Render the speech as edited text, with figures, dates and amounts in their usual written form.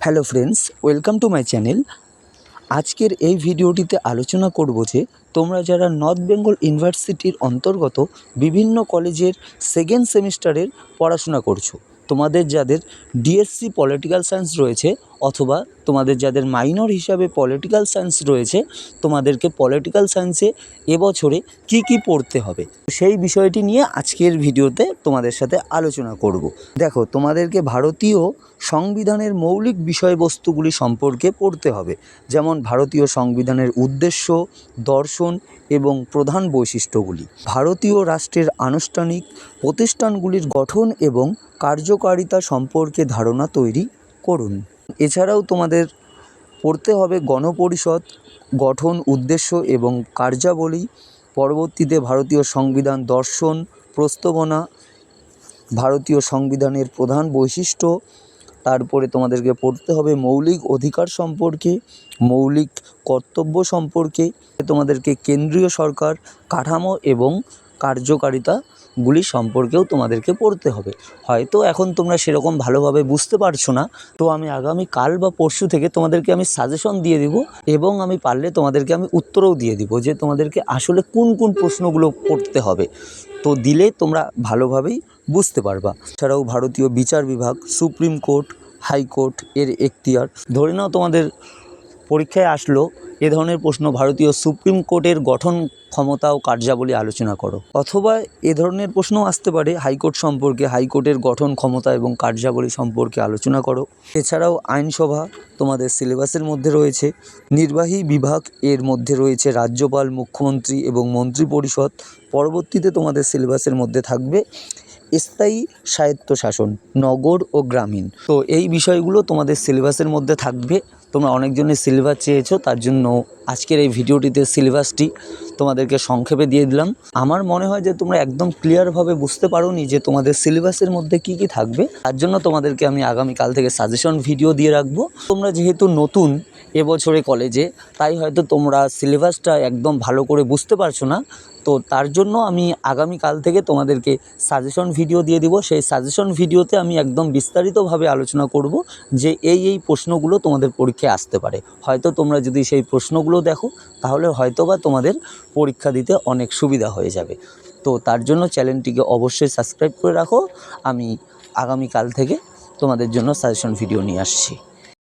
Hello friends, welcome to my channel. আজকের এই ভিডিওটিতে আলোচনা করব যে তোমরা যারা নর্থ বেঙ্গল ইউনিভার্সিটির অন্তর্গত বিভিন্ন কলেজের সেকেন্ড সেমিস্টারের পড়াশোনা করছো, তোমাদের যাদের ডিএসসি পলিটিক্যাল সায়েন্স রয়েছে অথবা তোমাদের যাদের মাইনর হিসাবে পলিটিক্যাল সায়েন্স রয়েছে, তোমাদেরকে পলিটিক্যাল সায়েন্সে এবছরে কি কি পড়তে হবে সেই বিষয়টি নিয়ে আজকের ভিডিওতে তোমাদের সাথে আলোচনা করব। দেখো, তোমাদেরকে ভারতীয় সংবিধানের মৌলিক বিষয়বস্তুগুলি সম্পর্কে পড়তে হবে, যেমন ভারতীয় সংবিধানের উদ্দেশ্য, দর্শন এবং প্রধান বৈশিষ্ট্যগুলি, ভারতীয় রাষ্ট্রের আনুষ্ঠানিক প্রতিষ্ঠানগুলির গঠন এবং কার্যকারিতা সম্পর্কে ধারণা তৈরি করুন। এছাড়াও তোমাদের পড়তে হবে গণপরিষদ গঠন, উদ্দেশ্য এবং কার্যাবলী, পরবর্তীতে ভারতীয় সংবিধান দর্শন, প্রস্তাবনা, ভারতীয় সংবিধানের প্রধান বৈশিষ্ট্য, তারপরে তোমাদেরকে পড়তে হবে মৌলিক অধিকার সম্পর্কে, মৌলিক কর্তব্য সম্পর্কে, তোমাদেরকে কেন্দ্রীয় সরকার কাঠামো এবং কার্যকারিতাগুলি সম্পর্কেও তোমাদেরকে পড়তে হবে। হয়তো এখন তোমরা সেরকম ভালোভাবে বুঝতে পারছো না, তো আমি আগামী কাল বা পরশু থেকে তোমাদেরকে আমি সাজেশন দিয়ে দিব এবং আমি পারলে তোমাদেরকে আমি উত্তরও দিয়ে দিব যে তোমাদেরকে আসলে কোন কোন প্রশ্নগুলো পড়তে হবে, তো দিলে তোমরা ভালোভাবেই বুঝতে পারবা। এছাড়াও ভারতীয় বিচার বিভাগ, সুপ্রিম কোর্ট, হাইকোর্ট এর এখতিয়ার, ধরে নাও তোমাদের পরীক্ষায় আসলো এ ধরনের প্রশ্ন, ভারতীয় সুপ্রিম কোর্টের গঠন, ক্ষমতা ও কার্যাবলী আলোচনা করো, অথবা এ ধরনের প্রশ্নও আসতে পারে হাইকোর্ট সম্পর্কে, হাইকোর্টের গঠন, ক্ষমতা এবং কার্যাবলী সম্পর্কে আলোচনা করো। এছাড়াও আইনসভা তোমাদের সিলেবাসের মধ্যে রয়েছে, নির্বাহী বিভাগ এর মধ্যে রয়েছে রাজ্যপাল, মুখ্যমন্ত্রী এবং মন্ত্রিপরিষদ, পরবর্তীতে তোমাদের সিলেবাসের মধ্যে থাকবে স্থায়ী স্বায়ত্তশাসন, নগর ও গ্রামীণ। তো এই বিষয়গুলো তোমাদের সিলেবাসের মধ্যে থাকবে। তোমরা অনেকজনের সিলেবাস চেয়েছো, তার জন্য আজকের এই ভিডিওটিতে সিলেবাসটি তোমাদেরকে সংক্ষেপে দিয়ে দিলাম। আমার মনে হয় যে তোমরা একদম ক্লিয়ারভাবে বুঝতে পারোনি যে তোমাদের সিলেবাসের মধ্যে কি কি থাকবে, তার জন্য তোমাদেরকে আমি আগামীকাল থেকে সাজেশন ভিডিও দিয়ে রাখবো। তোমরা যেহেতু নতুন এবছরে কলেজে, তাই হয়তো তোমরা সিলেবাসটা একদম ভালো করে বুঝতে পারছো না, তো তার জন্য আমি আগামীকাল থেকে তোমাদেরকে সাজেশন ভিডিও দিয়ে দিব। সেই সাজেশন ভিডিওতে আমি একদম বিস্তারিতভাবে আলোচনা করব যে এই প্রশ্নগুলো তোমাদের পরীক্ষায় আসতে পারে। হয়তো তোমরা যদি সেই প্রশ্নগুলো দেখো তাহলে হয়তোবা তোমাদের পরীক্ষা দিতে অনেক সুবিধা হয়ে যাবে। তো তার জন্য চ্যানেলটিকে অবশ্যই সাবস্ক্রাইব করে রাখো। আমি আগামীকাল থেকে তোমাদের জন্য সাজেশন ভিডিও নিয়ে আসছি।